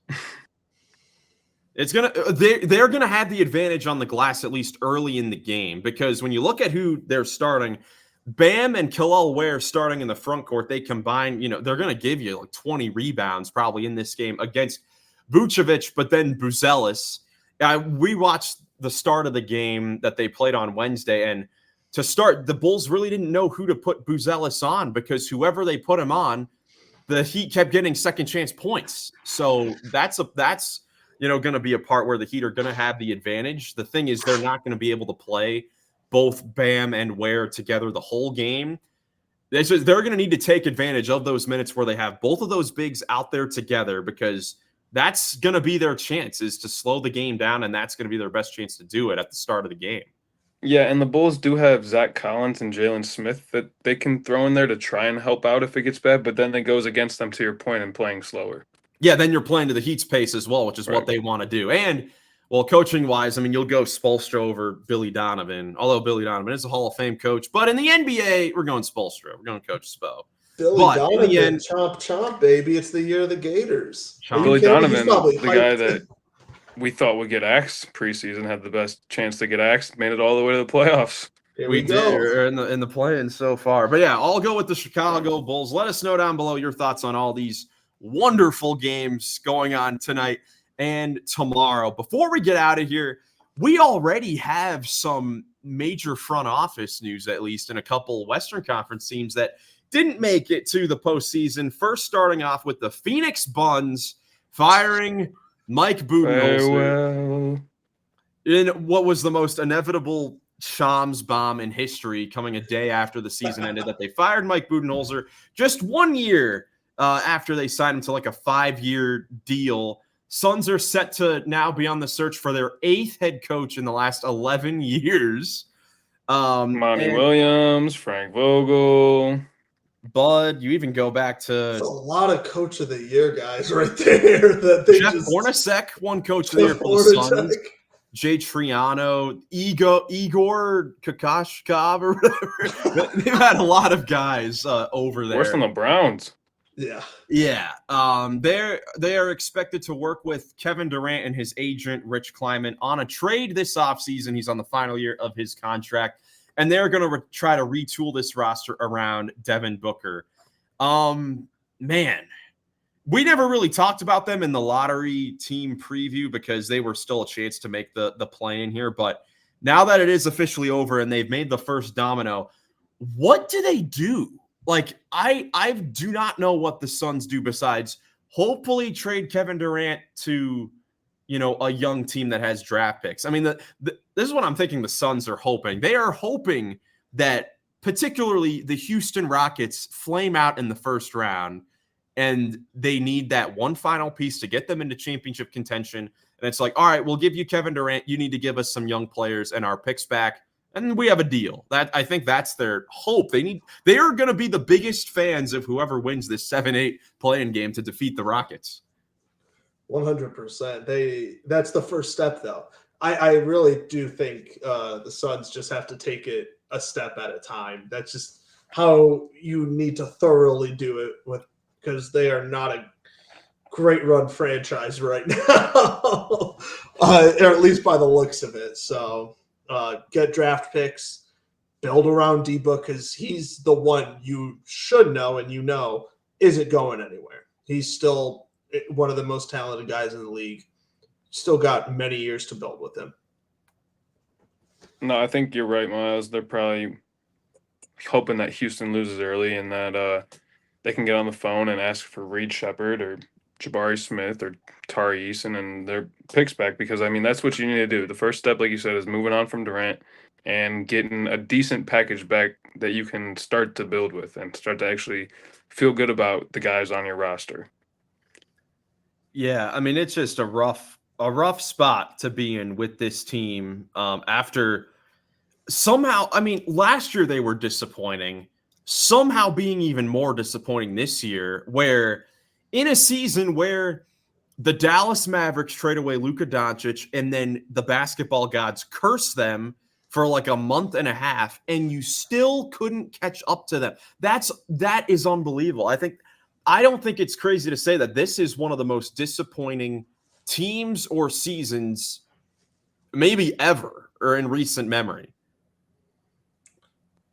They're going to have the advantage on the glass at least early in the game, because when you look at who they're starting, Bam and Kel'el Ware starting in the front court, they combine, they're going to give you like 20 rebounds probably in this game against Vucevic, but then Buzelis. We watched the start of the game that they played on Wednesday, and to start, the Bulls really didn't know who to put Buzelis on, because whoever they put him on, the Heat kept getting second chance points. So that's going to be a part where the Heat are going to have the advantage. The thing is, they're not going to be able to play both Bam and Ware together the whole game. They're going to need to take advantage of those minutes where they have both of those bigs out there together, because that's going to be their chance, is to slow the game down, and that's going to be their best chance to do it at the start of the game. Yeah, and the Bulls do have Zach Collins and Jalen Smith that they can throw in there to try and help out if it gets bad, but then it goes against them, to your point, in playing slower. Yeah, then you're playing to the Heat's pace as well, which is what they want to do. And, well, coaching-wise, you'll go Spoelstra over Billy Donovan, although Billy Donovan is a Hall of Fame coach. But in the NBA, we're going Spoelstra. We're going Coach Spo. Billy Donovan, chomp, baby. It's the year of the Gators. Billy Donovan, the guy that we thought would get axed preseason, had the best chance to get axed, made it all the way to the playoffs. We go in the play-in so far. But yeah, I'll go with the Chicago Bulls. Let us know down below your thoughts on all these wonderful games going on tonight and tomorrow. Before we get out of here, we already have some major front office news, at least in a couple Western Conference teams that didn't make it to the postseason. First, starting off with the Phoenix Buns firing Mike Budenholzer in what was the most inevitable Shams bomb in history, coming a day after the season ended, that they fired Mike Budenholzer just 1 year after they signed him to like a 5-year deal. Suns are set to now be on the search for their 8th head coach in the last 11 years. Monty Williams, Frank Vogel, Bud. You even go back to a lot of Coach of the Year guys right there. That they Jeff Hornacek won Coach of the Year for the Suns. Jay Triano, Igor Kakashkov, or whatever. They've had a lot of guys over there. Worse than the Browns. Yeah. They are expected to work with Kevin Durant and his agent, Rich Kleiman, on a trade this offseason. He's on the final year of his contract, and they're going to try to retool this roster around Devin Booker. Man, we never really talked about them in the lottery team preview because they were still a chance to make the play in here. But now that it is officially over and they've made the first domino, what do they do? Like, I do not know what the Suns do besides hopefully trade Kevin Durant to, a young team that has draft picks. I mean, this is what I'm thinking the Suns are hoping. They are hoping that particularly the Houston Rockets flame out in the first round, and they need that one final piece to get them into championship contention. And it's like, all right, we'll give you Kevin Durant. You need to give us some young players and our picks back, and we have a deal. I think that's their hope. They are going to be the biggest fans of whoever wins this 7-8 play-in game to defeat the Rockets. 100%. That's the first step, though. I really do think the Suns just have to take it a step at a time. That's just how you need to thoroughly do it because they are not a great run franchise right now, or at least by the looks of it. So get draft picks, build around D-Book because he's the one you should know and isn't going anywhere. He's still one of the most talented guys in the league. Still got many years to build with him. No, I think you're right, Miles. They're probably hoping that Houston loses early and that they can get on the phone and ask for Reed Shepherd or Jabari Smith or Tari Eason and their picks back because, I mean, that's what you need to do. The first step, like you said, is moving on from Durant and getting a decent package back that you can start to build with and start to actually feel good about the guys on your roster. Yeah, I mean, it's just a rough spot to be in with this team after somehow, I mean, last year they were disappointing, somehow being even more disappointing this year, where in a season where the Dallas Mavericks trade away Luka Doncic and then the basketball gods curse them for like a month and a half, and you still couldn't catch up to them. That is unbelievable. I don't think it's crazy to say that this is one of the most disappointing teams or seasons maybe ever or in recent memory.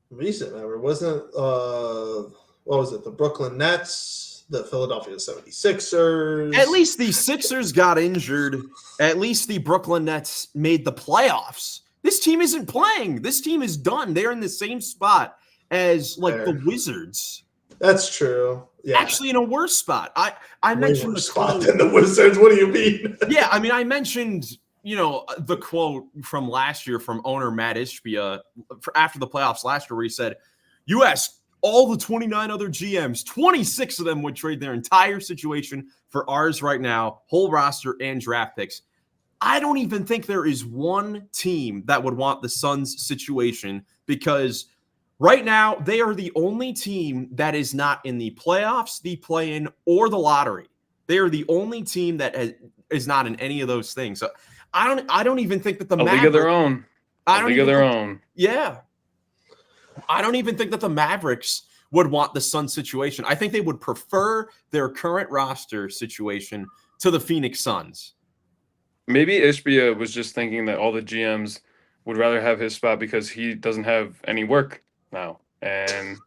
Recent memory wasn't what was it? The Brooklyn Nets, the Philadelphia 76ers. At least the Sixers got injured. At least the Brooklyn Nets made the playoffs. This team isn't playing. This team is done. They're in the same spot as the Wizards. That's true. Yeah. Actually, in a worse spot. I mentioned the spot than the Wizards. What do you mean? Yeah, I mean, I mentioned the quote from last year from owner Matt Ishbia after the playoffs last year, where he said, "You ask all the 29 other GMs, 26 of them would trade their entire situation for ours right now, whole roster and draft picks." I don't even think there is one team that would want the Suns situation because right now they are the only team that is not in the playoffs, the play-in, or the lottery. They are the only team that is not in any of those things. So I don't even think that the League of their own. League of their own. Yeah. I don't even think that the Mavericks would want the Suns situation. I think they would prefer their current roster situation to the Phoenix Suns. Maybe Ishbia was just thinking that all the GMs would rather have his spot because he doesn't have any work now. And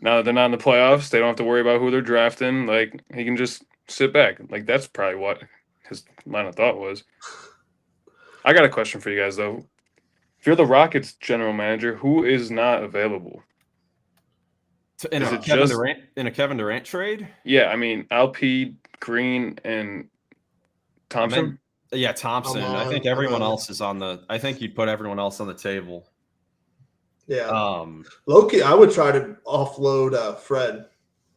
now that they're not in the playoffs, they don't have to worry about who they're drafting. Like, he can just sit back. Like, that's probably what his line of thought was. I got a question for you guys, though. If you're the Rockets general manager, who is not available? In a Kevin Durant trade? Yeah, I mean, LP, Green, and Thompson. Yeah, Thompson. I think everyone else is I think you'd put everyone else on the table. Yeah. Loki, I would try to offload Fred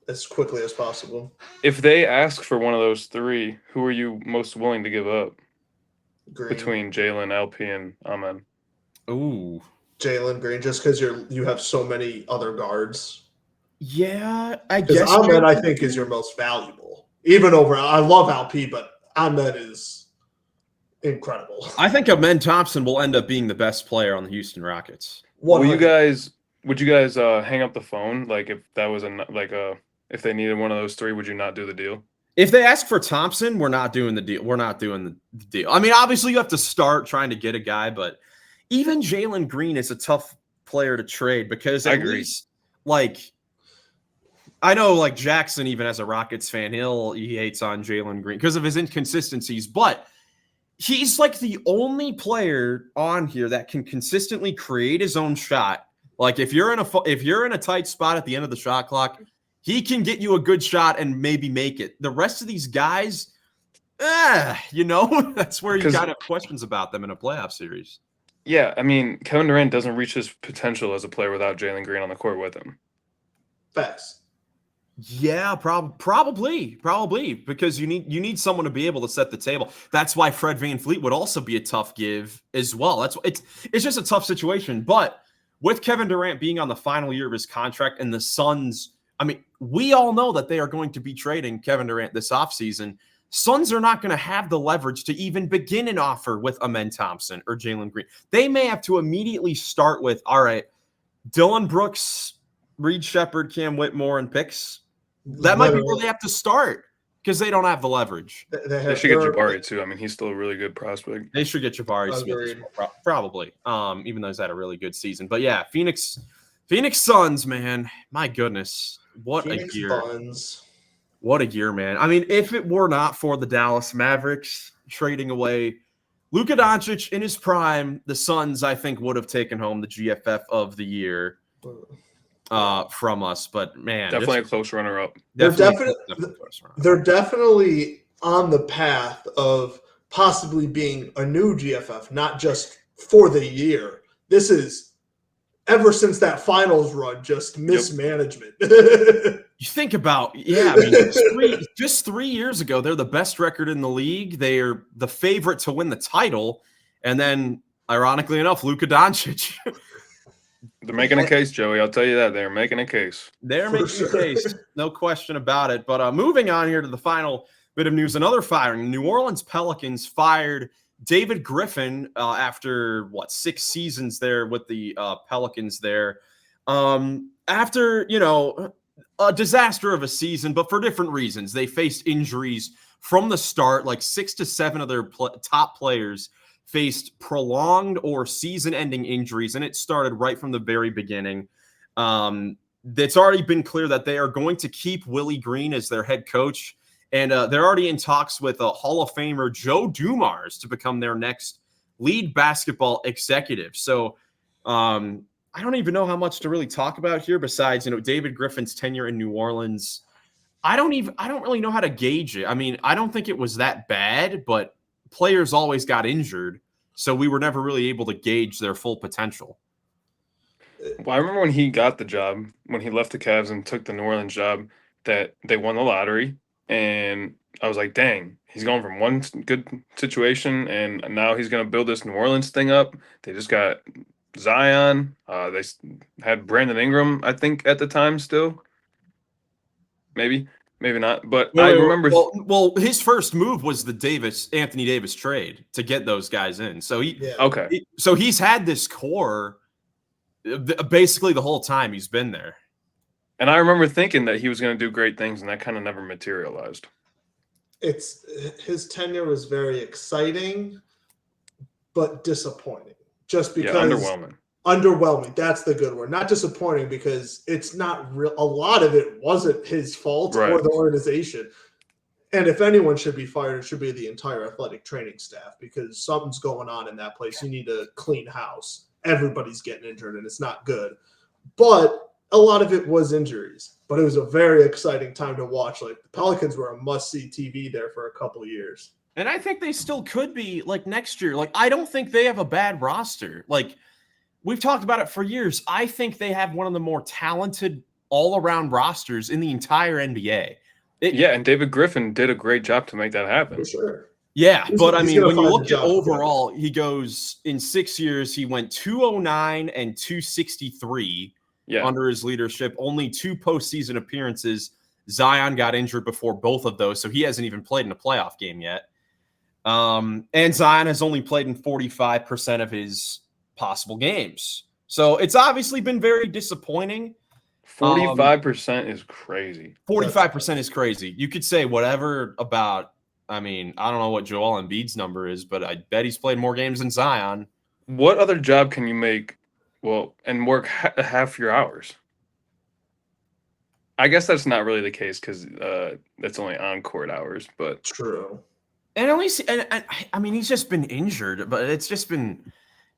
as quickly as possible. If they ask for one of those three, who are you most willing to give up? Green. Between Jalen, LP, and Amen. Ooh. Jalen Green, just because you have so many other guards. Yeah, I guess. Ahmed, I think, is your most valuable. Even over, I love LP, but Ahmed is incredible. I think Amen Thompson will end up being the best player on the Houston Rockets. Would you guys hang up the phone? Like, if that was if they needed one of those three, would you not do the deal? If they ask for Thompson, we're not doing the deal. We're not doing the deal. I mean, obviously you have to start trying to get a guy, but even Jalen Green is a tough player to trade because at least, I know Jackson, even as a Rockets fan, he hates on Jalen Green because of his inconsistencies, but He's like the only player on here that can consistently create his own shot. Like if you're in a tight spot at the end of the shot clock, he can get you a good shot and maybe make it. The rest of these guys, that's where you kind of have questions about them in a playoff series. Yeah, I mean, Kevin Durant doesn't reach his potential as a player without Jalen Green on the court with him. Facts. Yeah, probably because you need someone to be able to set the table. That's why Fred VanVleet would also be a tough give as well. It's just a tough situation. But with Kevin Durant being on the final year of his contract and the Suns, I mean, we all know that they are going to be trading Kevin Durant this offseason. Suns are not going to have the leverage to even begin an offer with Amen Thompson or Jalen Green. They may have to immediately start with, all right, Dylan Brooks, Reed Shepherd, Cam Whitmore, and picks. That might be where they have to start because they don't have the leverage. They should get Jabari too. I mean, he's still a really good prospect. They should get Jabari Smith, probably, even though he's had a really good season. But yeah, Phoenix Suns, man, my goodness, what a year! Buns. What a year, man. I mean, if it were not for the Dallas Mavericks trading away Luka Doncic in his prime, the Suns, I think, would have taken home the GFF of the year from us. But, man. Definitely a close runner-up. They're definitely on the path of possibly being a new GFF, not just for the year. This is, ever since that finals run, just mismanagement. You think about, I mean, just 3 years ago, they're the best record in the league. They are the favorite to win the title. And then, ironically enough, Luka Doncic. They're making a case, Joey. I'll tell you that. They're making a case. They're making a case. No question about it. But moving on here to the final bit of news, another firing. New Orleans Pelicans fired David Griffin after, 6 seasons there with the Pelicans there. After, a disaster of a season, but for different reasons. They faced injuries from the start. Like 6 to 7 of their top players faced prolonged or season-ending injuries, and it started right from the very beginning. It's already been clear that they are going to keep Willie Green as their head coach, and they're already in talks with Hall of Famer Joe Dumars to become their next lead basketball executive. So, I don't even know how much to really talk about here besides, David Griffin's tenure in New Orleans. I don't really know how to gauge it. I mean, I don't think it was that bad, but players always got injured, so we were never really able to gauge their full potential. Well, I remember when he got the job, when he left the Cavs and took the New Orleans job, that they won the lottery, and I was like, dang, he's going from one good situation, and now he's going to build this New Orleans thing up. They just got Zion. They had Brandon Ingram, I think, at the time still. Maybe not. But I remember. Well, his first move was the Anthony Davis trade to get those guys in. So so he's had this core basically the whole time he's been there. And I remember thinking that he was going to do great things, and that kind of never materialized. His tenure was very exciting, but disappointing. Just because underwhelming. That's the good word. Not disappointing because it's not real. A lot of it wasn't his fault or the organization. And if anyone should be fired, it should be the entire athletic training staff because something's going on in that place. You need to clean house. Everybody's getting injured and it's not good. But a lot of it was injuries. But it was a very exciting time to watch. Like the Pelicans were a must-see TV there for a couple of years. And I think they still could be like next year. Like, I don't think they have a bad roster. Like, we've talked about it for years. I think they have one of the more talented all-around rosters in the entire NBA. And David Griffin did a great job to make that happen. For sure. Yeah, but I mean, when you look at overall, he goes in 6 years, he went 209 and 263 under his leadership. Only 2 postseason appearances. Zion got injured before both of those, so he hasn't even played in a playoff game yet. And Zion has only played in 45% of his possible games. So it's obviously been very disappointing. 45% is crazy. 45% is crazy. You could say whatever about, I mean, I don't know what Joel Embiid's number is, but I bet he's played more games than Zion. What other job can you make, and work half your hours? I guess that's not really the case because that's only on-court hours, but true. And at least, and I mean, he's just been injured, but it's just been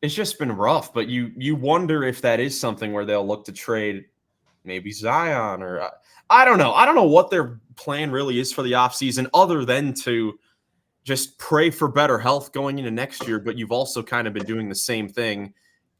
rough. But you wonder if that is something where they'll look to trade maybe Zion, or I don't know. I don't know what their plan really is for the offseason other than to just pray for better health going into next year. But you've also kind of been doing the same thing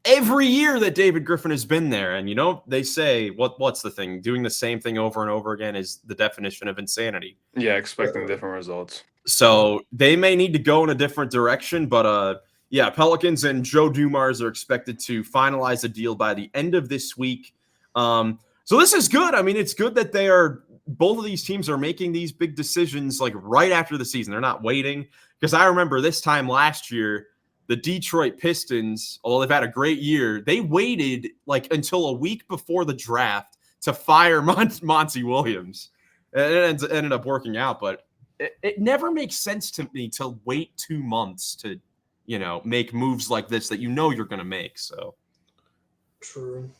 every year that David Griffin has been there. And, they say, what's the thing? Doing the same thing over and over again is the definition of insanity. Yeah, expecting different results. So they may need to go in a different direction. But, yeah, Pelicans and Joe Dumars are expected to finalize a deal by the end of this week. So this is good. I mean, it's good that both of these teams are making these big decisions like right after the season. They're not waiting, because I remember this time last year, the Detroit Pistons, although they've had a great year, they waited like until a week before the draft to fire Monty Williams. And it ended up working out, but it never makes sense to me to wait 2 months to, make moves like this that you're going to make. So true.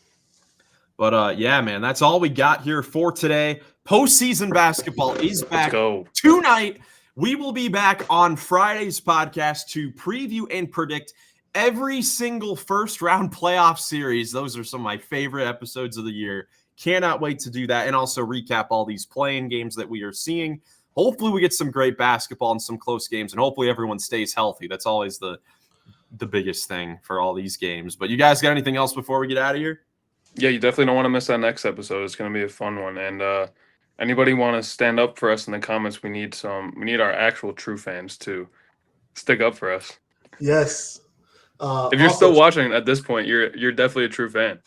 But yeah, man, that's all we got here for today. Postseason basketball is back tonight. We will be back on Friday's podcast to preview and predict every single first round playoff series. Those are some of my favorite episodes of the year. Cannot wait to do that, and also recap all these playing games that we are seeing. Hopefully we get some great basketball and some close games, and hopefully everyone stays healthy. That's always the biggest thing for all these games. But you guys got anything else before we get out of here? Yeah, you definitely don't want to miss that next episode. It's going to be a fun one. And anybody want to stand up for us in the comments? We need our actual true fans to stick up for us. Yes. If you're still watching at this point, you're definitely a true fan.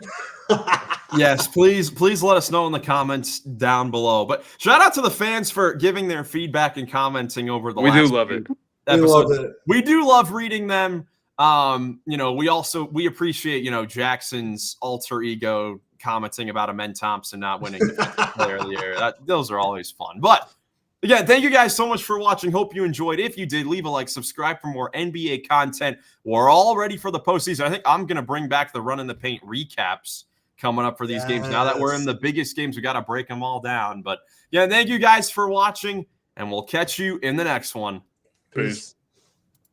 Yes, please let us know in the comments down below. But shout out to the fans for giving their feedback and commenting over the last We do love it. episodes. We do love reading them. We appreciate, Jackson's alter ego commenting about Amen Thompson not winning Defensive Player of the Year. Those are always fun. But again, thank you guys so much for watching. Hope you enjoyed. If you did, leave a like, subscribe for more NBA content. We're all ready for the postseason. I think I'm going to bring back the Runnin The Paint recaps coming up for these games. Now that we're in the biggest games, we got to break them all down. But yeah, thank you guys for watching, and we'll catch you in the next one. Peace.